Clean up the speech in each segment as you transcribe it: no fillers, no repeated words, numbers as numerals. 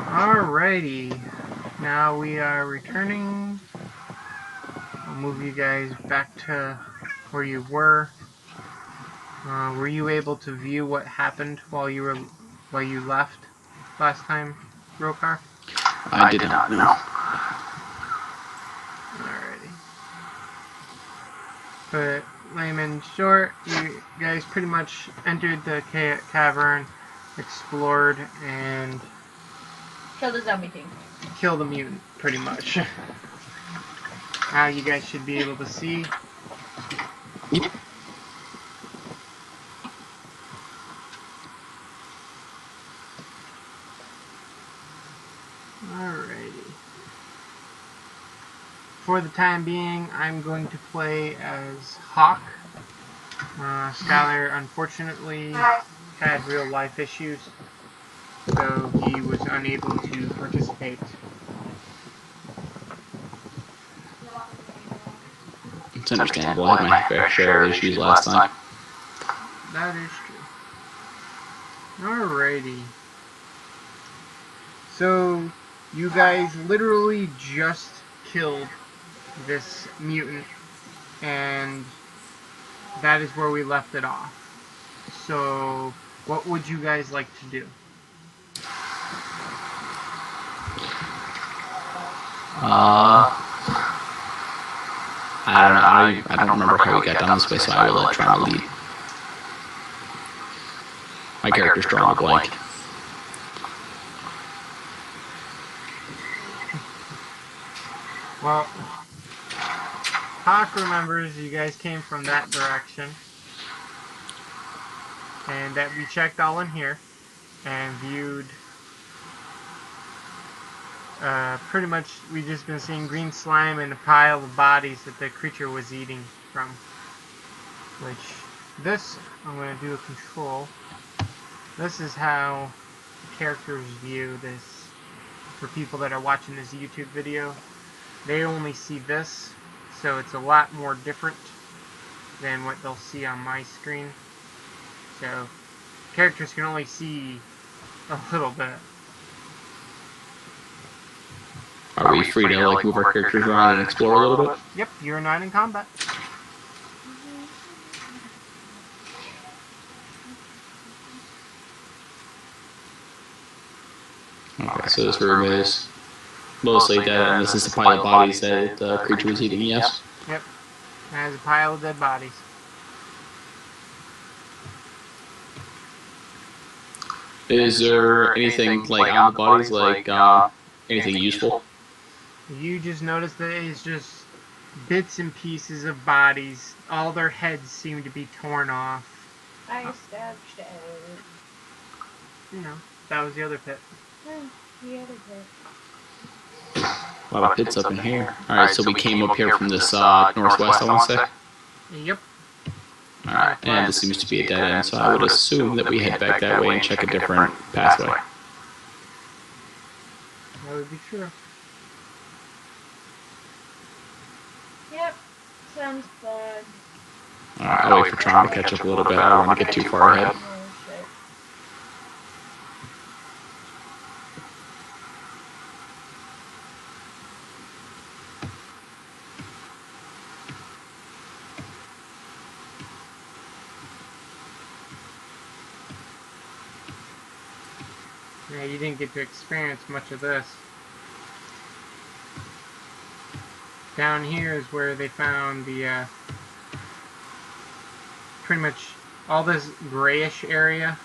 Alrighty, now we are returning. I'll move you guys back to where you were. Were you able to view what happened while you left last time, Rokar? I did not know. Alrighty. But layman short, you guys pretty much entered the cavern, explored, and Kill the zombie king. killed the mutant, pretty much. Now you guys should be able to see. Yep. Alrighty. For the time being, I'm going to play as Hawk. Skylar unfortunately had real life issues, so he was unable to participate. It's understandable. I had my fair share of issues last time. That is true. Alrighty. So, you guys literally just killed this mutant, and that is where we left it off. So, what would you guys like to do? I don't remember how we got down this way, so I will let Tron lead. My character's drawing a blank. Well, Hawk remembers you guys came from that direction, and that we checked all in here, and viewed, pretty much, we just been seeing green slime and a pile of bodies that the creature was eating from. Which, this, I'm going to do a control. This is how characters view this. For people that are watching this YouTube video, they only see this, so it's a lot more different than what they'll see on my screen. So, characters can only see a little bit. Are we free to like move our characters around and explore a little bit? Yep, you're not in combat. Okay, so this room is mostly dead, and this is the pile of bodies that the creature was eating, yes? Yep, it has a pile of dead bodies. Is there anything like on the bodies, like anything useful? You just notice that it's just bits and pieces of bodies. All their heads seem to be torn off. I stabbed it. You know, that was the other pit. The other pit. A lot of pits up in here. Alright, so we came up here from this northwest, I want to say? Yep. Alright, and this seems to be a dead end, so I would assume that we head back that way and check a different pathway. That would be true. Yep. Sounds fun. Alright, I'll wait for Tron to catch up a little bit. I don't want to get too far ahead. Oh, shit. Yeah, you didn't get to experience much of this. Down here is where they found the, pretty much all this grayish area.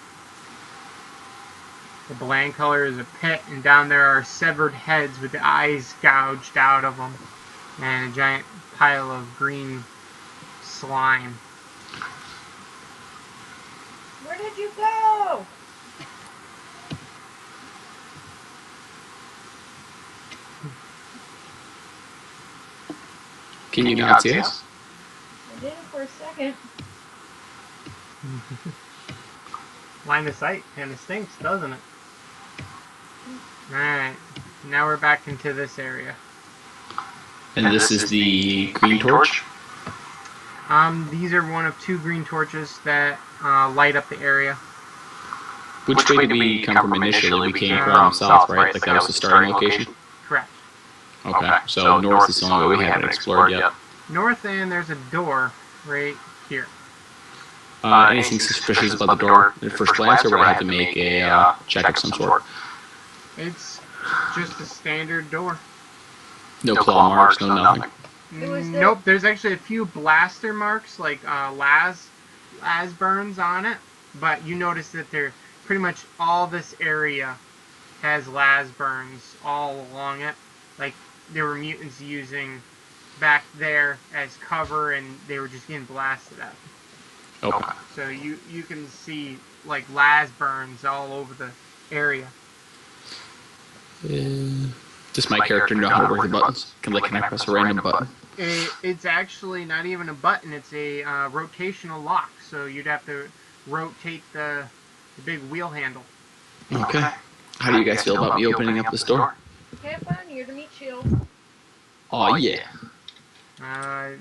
The bland color is a pit, and down there are severed heads with the eyes gouged out of them, and a giant pile of green slime. Where did you go? Can you not see us? I did it for a second. Line of sight kind of stinks, doesn't it? Alright, now we're back into this area. And this is the green torch? These are one of two green torches that light up the area. Which way did we come from initially? We came from south, right? Like that was the starting location? Correct. Okay, so north is the only way we haven't explored yet. North, and there's a door right here. Anything suspicious about the door at first glance, or would I have to make a check of some sort? It's just a standard door. No claw marks, no nothing. Nope, there's actually a few blaster marks, like las burns on it, but you notice that they're pretty much all this area has las burns all along it. Like, there were mutants using back there as cover, and they were just getting blasted at. Okay. So you can see, like, las burns all over the area. Does my character know how to work the buttons? Can I press a random button? It's actually not even a button. It's a rotational lock. So you'd have to rotate the big wheel handle. Okay. How do you guys feel about me opening up this door? Have fun. You're the meat shield. Oh yeah. I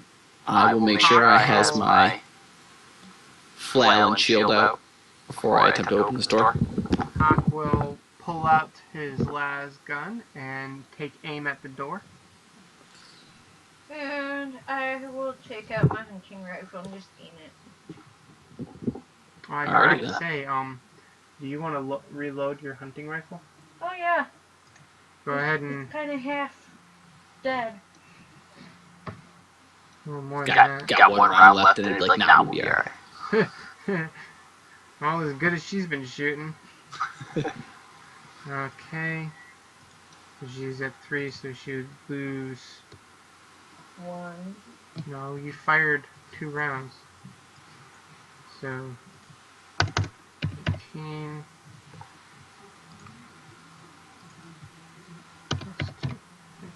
will make sure I has my flail and shield out before I attempt to open this door. Hawk will pull out his las gun and take aim at the door. And I will take out my hunting rifle and just aim it. I forgot to say, do you want to reload your hunting rifle? Oh yeah. Go ahead and... It's kind of half dead. A little more than that. Got one round left in it, like, nah, we'll be alright. Well, as good as she's been shooting. Okay. She's at 3, so she would lose... 1. No, you fired 2 rounds. So... 18...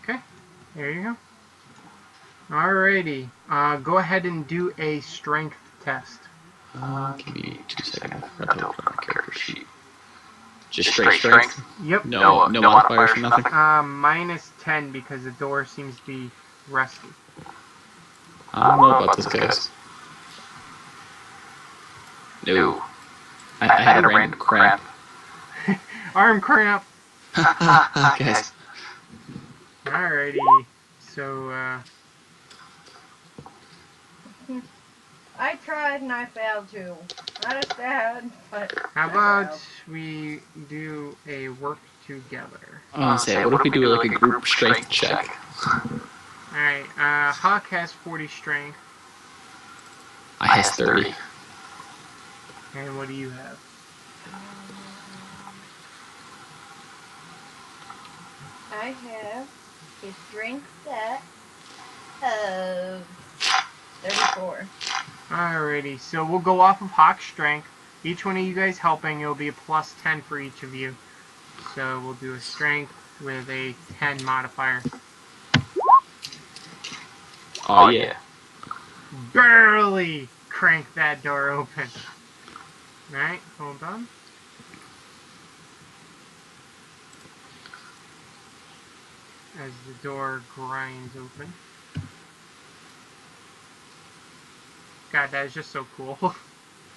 Okay, there you go. Alrighty, go ahead and do a strength test. Give me 2 seconds. I forgot to open my character sheet. Just straight strength? Yep. No modifiers for nothing? Minus 10 because the door seems to be rusty. I don't know about this, guys. No. I had a random crap. Arm cramp! Guys. Alrighty, so, I tried and I failed too. Not as bad, but... how about we do a work together? What if we do like a group strength check? Alright, Hawk has 40 strength. I has 30. And what do you have? I have a strength set of 34. Alrighty, so we'll go off of Hawk's strength. Each one of you guys helping, it'll be a plus 10 for each of you. So we'll do a strength with a 10 modifier. Oh yeah. Barely crank that door open. Alright, hold on. As the door grinds open. God, that is just so cool.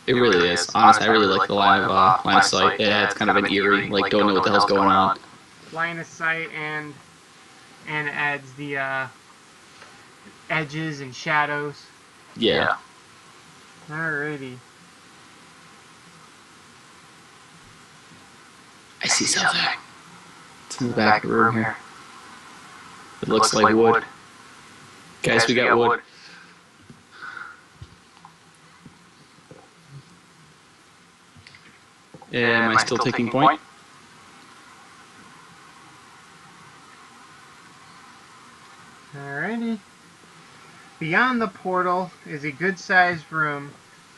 It really is. Honestly, I really like the line of sight. Yeah, it's kind of an eerie, like don't know what the hell's going on. Line of sight and adds the edges and shadows. Yeah. Alrighty. I see something. It's in the back of the room here. It looks like wood. Guys, we got wood. Am I still taking point? Alrighty. Beyond the portal is a good-sized room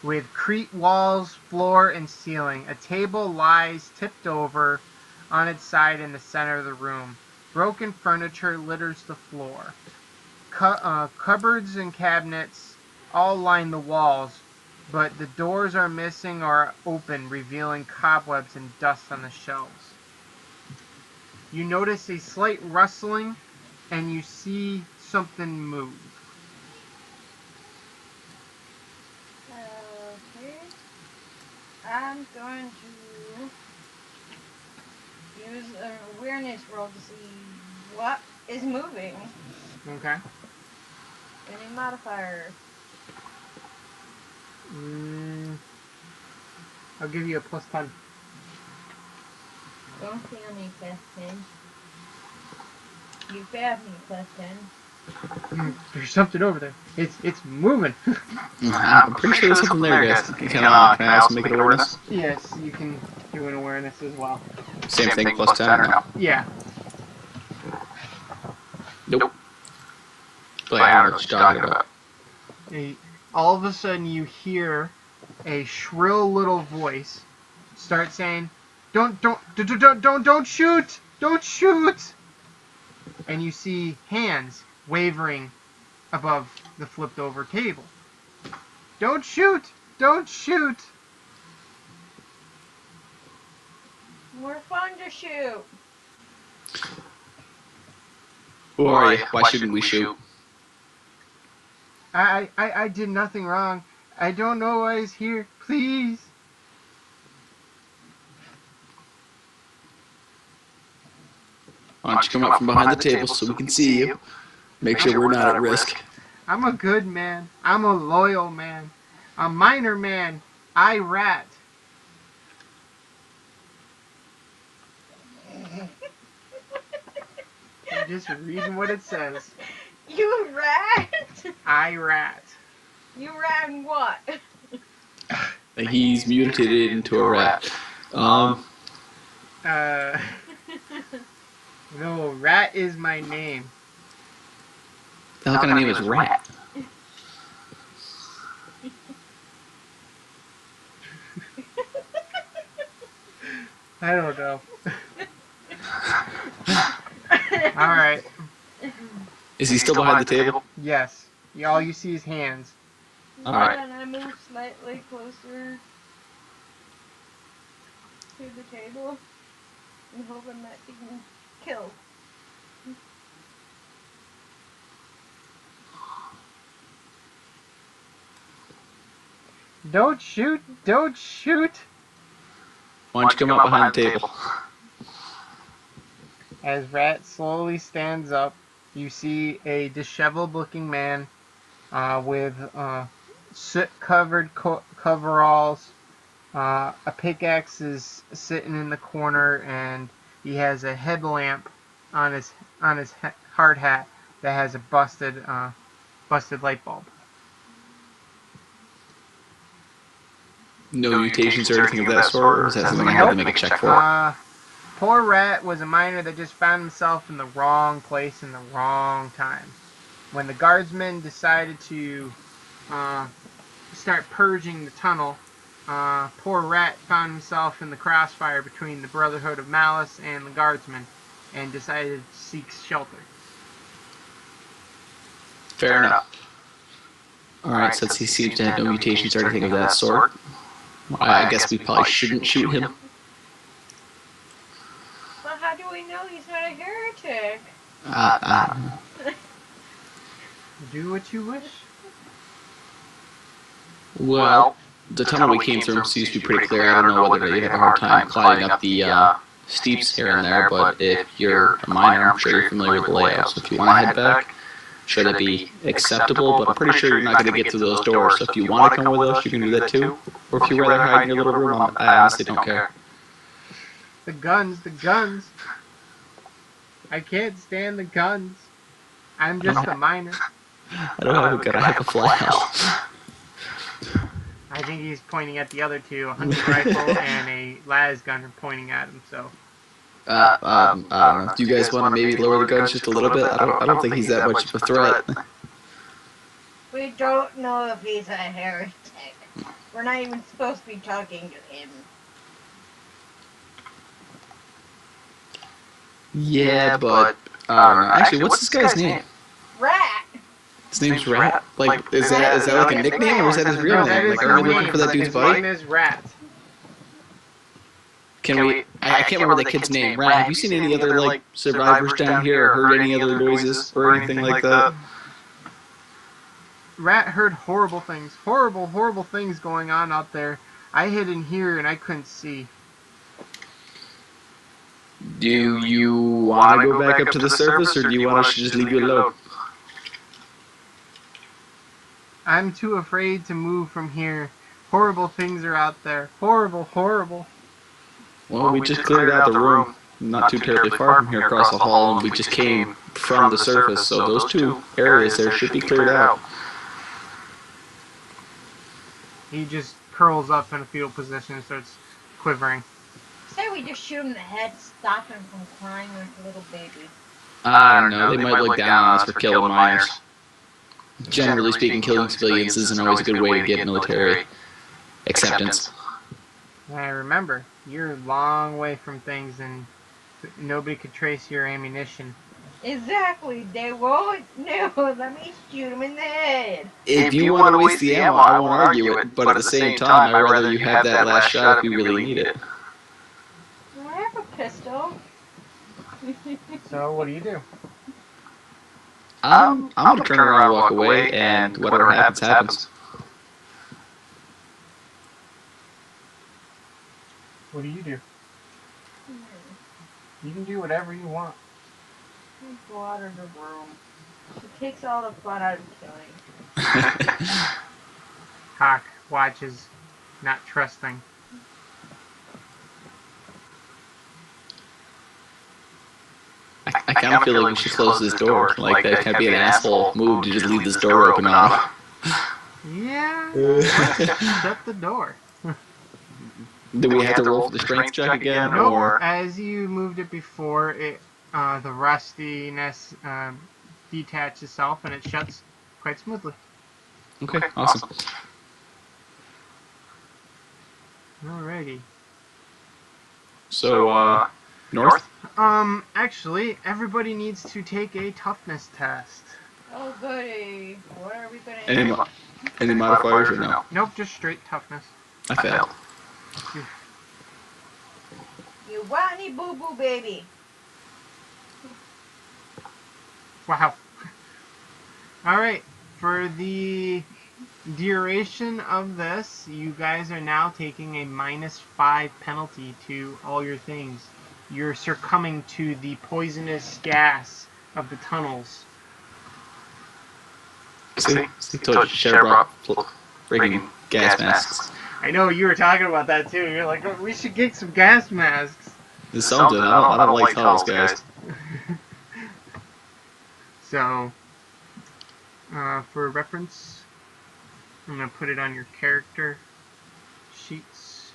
with crete walls, floor, and ceiling. A table lies tipped over on its side in the center of the room. Broken furniture litters the floor. Cupboards and cabinets all line the walls, but the doors are missing or open, revealing cobwebs and dust on the shelves. You notice a slight rustling, and you see something move. Okay. I'm going to Use an awareness roll to see what is moving. Okay. Any modifier. I'll give you a +10. Don't fail me, +10. You failed me, +10. There's something over there. It's moving. I'm pretty sure there's something there, guys. Can I also make it awareness? Yes, you can do an awareness as well. Same thing, +10 or no? Yeah. Nope. But I don't know what you're talking about. All of a sudden, you hear a shrill little voice start saying, "Don't shoot! Don't shoot!" And you see hands wavering above the flipped over table. "Don't shoot! Don't shoot!" More fun to shoot. Who are you? Why shouldn't we shoot? I did nothing wrong. I don't know why he's here. Please. Why don't you come up from behind the table so we can see you? Make sure we're not at risk. I'm a good man. I'm a loyal man. A miner man. I rat. I'm just reading what it says. You rat? I rat. You rat and what? He's mutated into a rat. No, Rat is my name. The hell kind of name is Rat? I don't know. Alright. Is he still behind the table? Yes. All you see is hands. Alright. And I move slightly closer to the table and hoping that he can kill. Don't shoot! Don't shoot! Why don't you come up behind the table? As Rat slowly stands up, you see a disheveled looking man with soot-covered coveralls. A pickaxe is sitting in the corner, and he has a headlamp on his hard hat that has a busted light bulb. No mutations or anything of that sort, or is that something I had to make a check for? Poor Rat was a miner that just found himself in the wrong place in the wrong time. When the guardsmen decided to start purging the tunnel, poor Rat found himself in the crossfire between the Brotherhood of Malice and the guardsmen, and decided to seek shelter. Fair enough. Alright, since he seems to have no mutations or anything of that sort, I guess we probably shouldn't shoot him. Well, how do we know he's not a heretic? I don't know. Do what you wish. Well, the tunnel we came through seems to be pretty clear. I don't know whether they have a hard time climbing up the steeps here and there, but if you're a miner, I'm sure you're familiar with the layout. So if you want to head back, sure that'd be acceptable, but I'm pretty sure you're not going to get through those doors. So if you want to come with us, you can do that too. Or if you'd rather hide in your little room, I honestly don't care. The guns, the guns. I can't stand the guns. I'm just a miner. I don't have a gun, I have a flail. I think he's pointing at the other two. A hunting rifle and a las gun are pointing at him, so. I don't know. Do you guys want to maybe lower the guns just a little bit? I don't think he's that much of a threat. We don't know if he's a heretic. We're not even supposed to be talking to him. Yeah, but I don't know. Actually, what's this guy's name? Rat! His name's Rat? Like, is that like a nickname or is that his real name? Like, are we looking for that dude's His body? name is Rat. Can we? I can't remember the kid's name. Rat, have you seen any other like survivors down here, or heard any other noises or anything like that? Rat heard horrible things. Horrible things going on out there. I hid in here and I couldn't see. Do you want to go back up to the surface, or do you want us to just leave you alone? I'm too afraid to move from here. Horrible things are out there. Horrible, horrible. Well, we just cleared out the room, not too terribly far from here, across the hall, and we just came from the surface, so those two areas there should be cleared out. He just curls up in a fetal position and starts quivering. Say we just shoot him in the head, stop him from crying like a little baby. I don't know, they might look down on us for killing minors. Generally speaking, killing civilians isn't always a good way to get military acceptance. Remember, you're a long way from things and nobody could trace your ammunition. Exactly, they won't. No, let me shoot him in the head. If you want to waste the ammo, I won't argue it, but at the same time, I'd rather you have that last shot if you really need it. I have a pistol. So, what do you do? I'm gonna turn around and walk away, and whatever happens, happens. What do? You can do whatever you want. Go out of the room. It takes all the fun out of killing. Hawk watches, not trusting. I kind of feel like we should close this door. Like, that can't be an asshole move to just leave this door open on him. Yeah. Shut the door. Do we have to roll for the strength check again, Nope. or As you moved it before, the rustiness detaches itself and it shuts quite smoothly. okay, awesome. Alrighty. So, north. Actually, everybody needs to take a toughness test. Oh goody. What are we gonna Any do? any modifiers or no? Nope, just straight toughness. I failed. You whiny boo boo baby. Wow. Alright, for the duration of this, you guys are now taking a -5 penalty to all your things. You're succumbing to the poisonous gas of the tunnels. See, told you, Sheriff brought freaking gas masks. I know, you were talking about that too. You're like, oh, we should get some gas masks. There's something. I don't like tunnels, guys. So, for reference, I'm going to put it on your character sheets.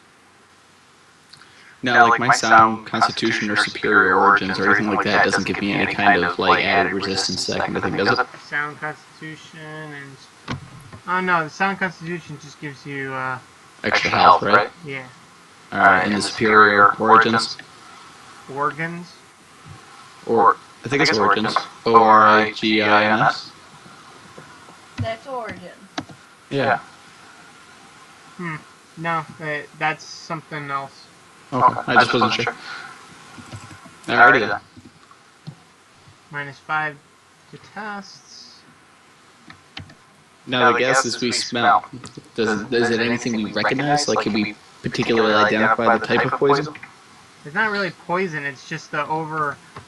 No, like my sound, constitution, or superior origins, or anything like that doesn't give me any kind of like added resistance to that kind of thing, does it? Sound constitution and... Oh no, the sound constitution just gives you, Extra health, right? yeah, Alright, and the superior origins? organs. Or, I think it's origins. O-R-I-G-I-N-S? That's origin. Yeah. No, that's something else. Okay, I just wasn't sure. Alrighty then. -5 to tests. Now the gases we smell, is it anything we recognize? Like, can we particularly identify the type of poison? It's not really poison, it's just the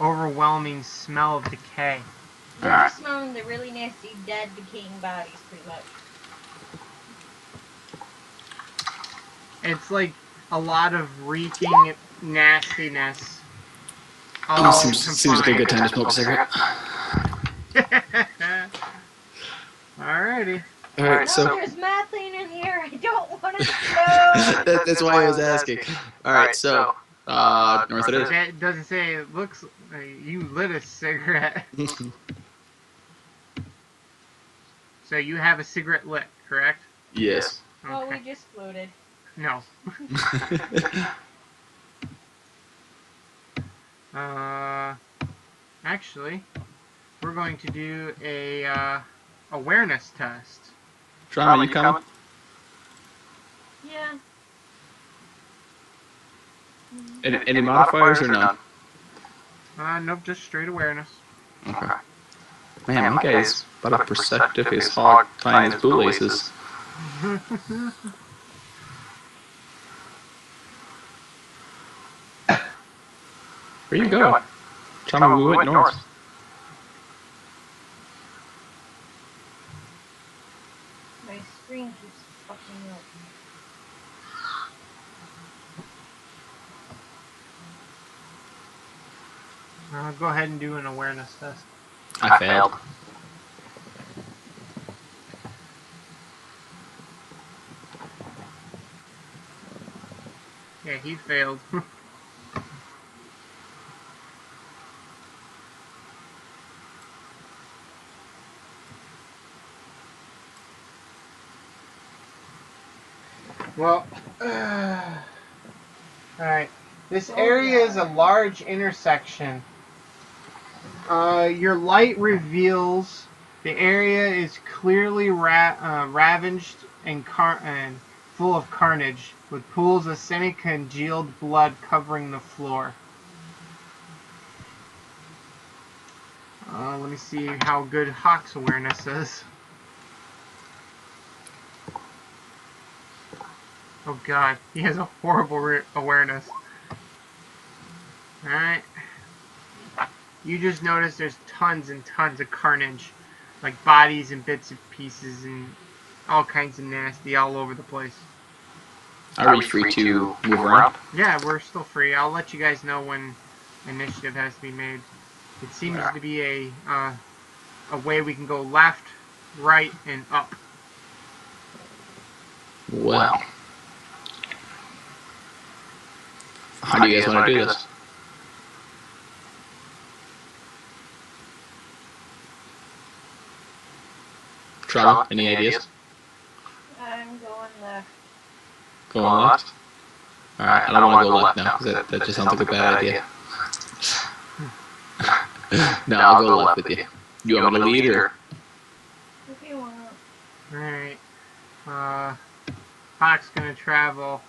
overwhelming smell of decay. They're Alright. smelling the really nasty dead decaying bodies pretty much. It's like a lot of reeking nastiness. All Seems like a good time to smoke a cigarette. Alrighty. Alright, No, so there's methane in here. I don't want to smoke. that's why I was asking. Alright, so north it is. It doesn't say it looks like you lit a cigarette. So you have a cigarette lit, correct? Yes. Oh, we Okay. just floated. No. Actually, we're going to do a awareness test. Drama, you coming? Yeah. Any modifiers or none? Nope, just straight awareness. Okay. Man, my guy's about a perceptive as hog tying his bootlaces. Where you going? Tell me we went north. My screen keeps fucking up. Go ahead and do an awareness test. I failed. Yeah, he failed. Well, alright. This area is a large intersection. Your light reveals the area is clearly ravaged and full of carnage, with pools of semi-congealed blood covering the floor. Let me see how good Hawk's awareness is. Oh god, he has a horrible awareness. Alright. You just notice there's tons and tons of carnage. Like bodies and bits and pieces and all kinds of nasty all over the place. Are we free to move around? Yeah, we're still free. I'll let you guys know when initiative has to be made. It seems to be a way we can go left, right, and up. Well. How do you guys want to do this? Trauma, any ideas? I'm going left. Going left? Alright, I don't want to go left now, because that just sounds like a bad idea. No, I'll go left with you. You want me to lead, or? If you want. Alright. Hawk's gonna travel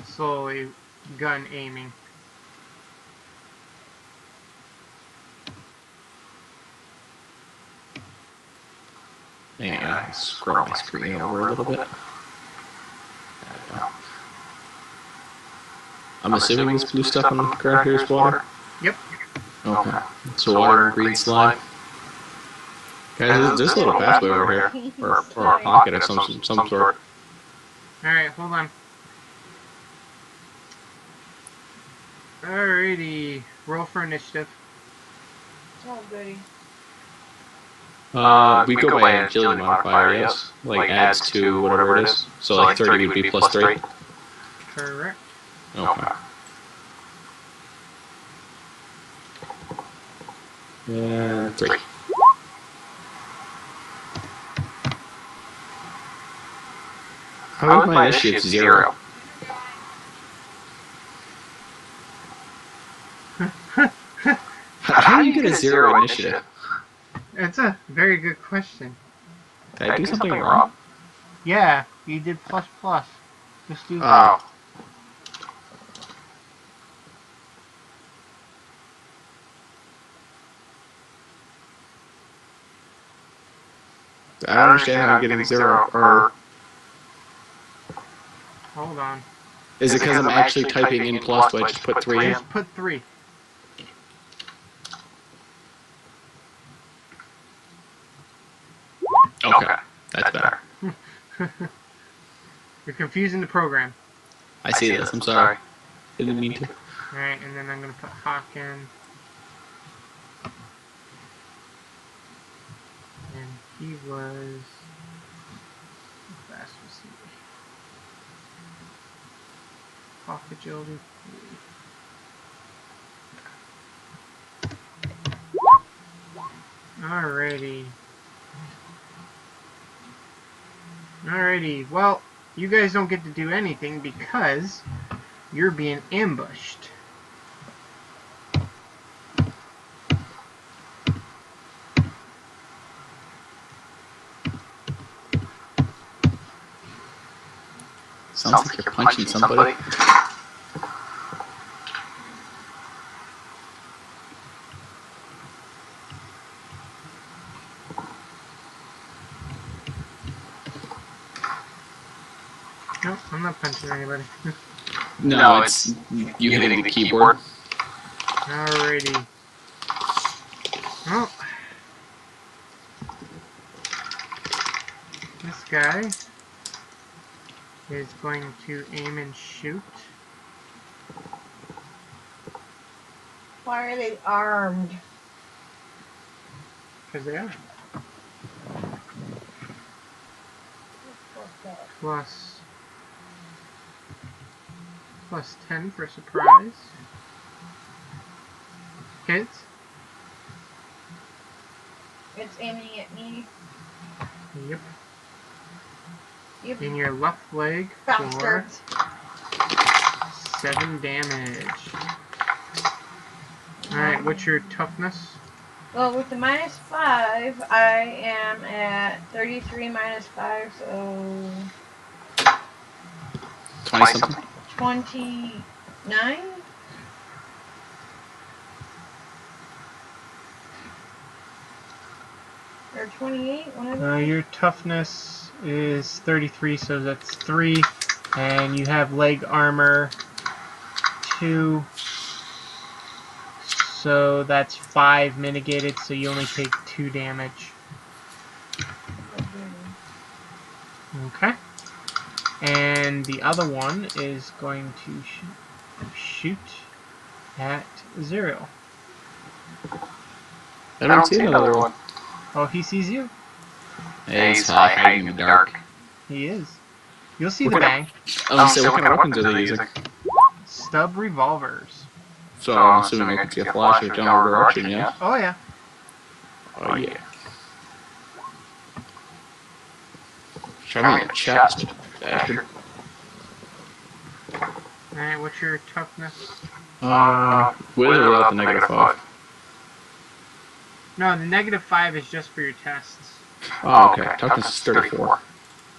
slowly, gun aiming. Hang on, scroll my screen over a little bit. I'm assuming this blue stuff on the ground here is water? Yep. Okay. So water and green slime. Guys, there's a little pathway over here. Or a pocket of some sort. Alright, hold on. Alrighty. Roll for initiative. Oh, goody. We go by agility modifier, yes. Like adds to whatever it is. So like 30 would be plus 3. Correct. Okay. And 3. How is my initiative 0? How do you get a 0 initiative? That's a very good question. Did I do something wrong? Yeah, you did plus plus. Just do that. Oh. I don't understand how I'm getting 0, or... Hold on. Is it because I'm actually typing in plus, do I just put 3 in? Just put 3. Okay, that's better. You're confusing the program. I see this, I'm sorry. Didn't mean to. Alright, and then I'm going to put Hawk in. And he was... How fast was he? Hawk agility 3. Alrighty. Alrighty, well, you guys don't get to do anything because you're being ambushed. Sounds like you're punching somebody. Nope, I'm not punching anybody. No, it's you hitting the keyboard. Alrighty. Well, this guy is going to aim and shoot. Why are they armed? Because they are. Plus 10 for surprise. Hits. It's aiming at me. Yep. Yep. In your left leg for Bastards. 7 damage. Alright, what's your toughness? Well, with the -5, I am at 33 minus 5, so 20 something. 29? Or 28, whatever. Your toughness is 33, so that's 3. And you have leg armor 2. So that's 5 mitigated, so you only take 2 damage. Okay. And the other one is going to shoot at 0. I don't see another one. Oh, he sees you? Hey, he's hiding in the dark. He is. You'll see the bang. So what kind of weapons are they using? Stub revolvers. So I'm assuming I can see a flash or downward direction, yeah? Oh, yeah. Oh, yeah. Show me a chest, bastard. Alright, what's your toughness? With or without the -5? No, the -5 is just for your tests. Oh, okay. Toughness is 34.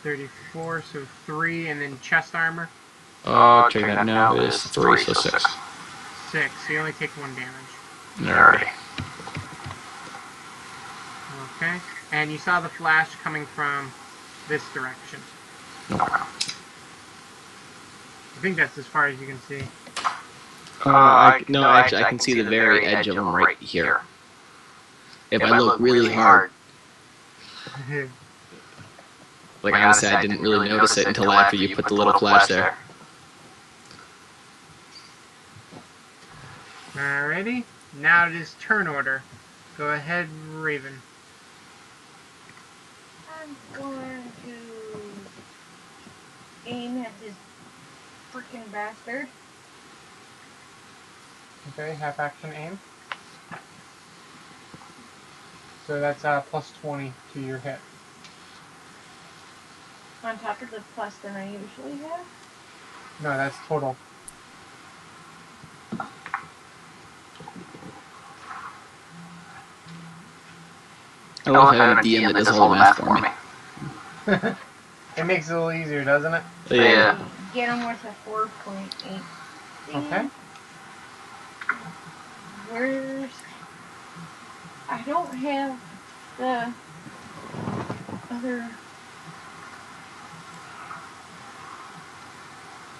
34, so 3, and then chest armor? Check that now. It is 3, so 6. 6, so you only take 1 damage. Alrighty. Okay, and you saw the flash coming from this direction. No. I think that's as far as you can see. No, actually, I can see the very edge of them right here. If I look really hard. Like, honestly, I didn't really notice it until after you put the little flash there. Alrighty, now it is turn order. Go ahead, Raven. I'm going to aim at this freaking bastard. Okay, half action aim. So that's plus 20 to your hit. On top of the plus than I usually have. No, that's total. I love having a DM that does all the math for me. It makes it a little easier, doesn't it? Yeah. Get him worth a 4.8. Okay. Where's... I don't have the other...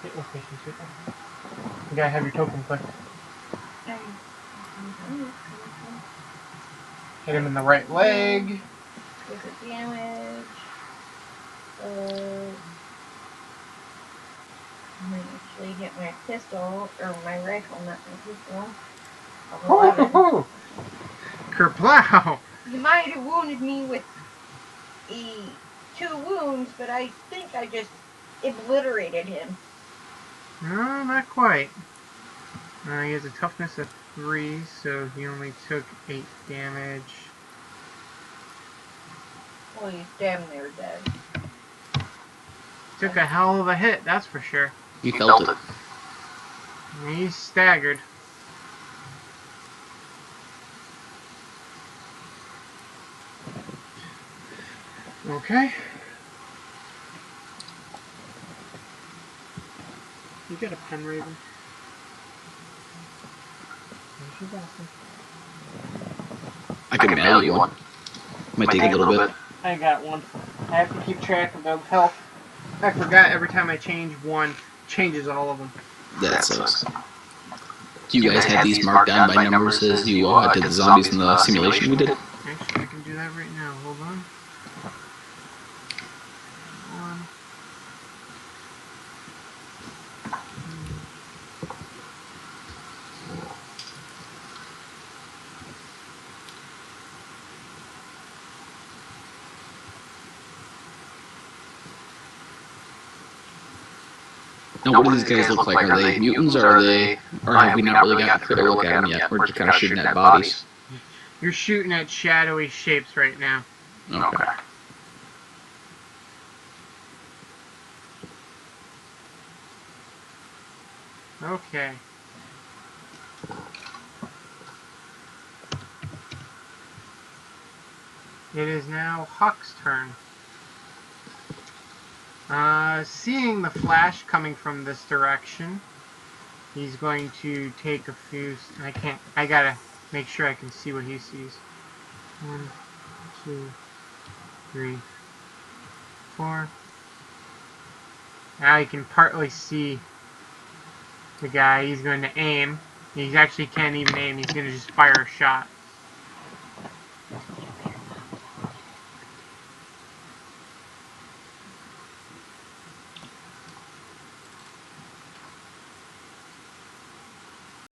Hit location, super. You gotta have your token click. Hit him in the right leg. With the damage. I'm gonna actually hit my pistol, or my rifle, not my pistol. Oh, kerplow! You might have wounded me with 2 wounds, but I think I just obliterated him. No, not quite. He has a toughness of 3, so he only took 8 damage. Well, he's damn near dead. Took a hell of a hit, that's for sure. You felt it. He's staggered. Okay. You got a pen, Raven? Where's your bastard? I could mail you one. Might take a little bit. I got one. I have to keep track of the health. I forgot every time I change one, changes all of them. That sucks. Do you guys have these marked down by numbers as you did the zombies in the simulation we did? Actually, I can do that right now. Hold on. One. Now, what do these guys look like? Are they mutants, or have we not really gotten a clear look at them yet? We're just kind of shooting at bodies. You're shooting at shadowy shapes right now. Okay. Okay. It is now Huck's turn. Seeing the flash coming from this direction, he's going to take a few... I gotta make sure I can see what he sees. 1, 2, 3, 4. Now you can partly see the guy. He's going to aim. He actually can't even aim. He's going to just fire a shot.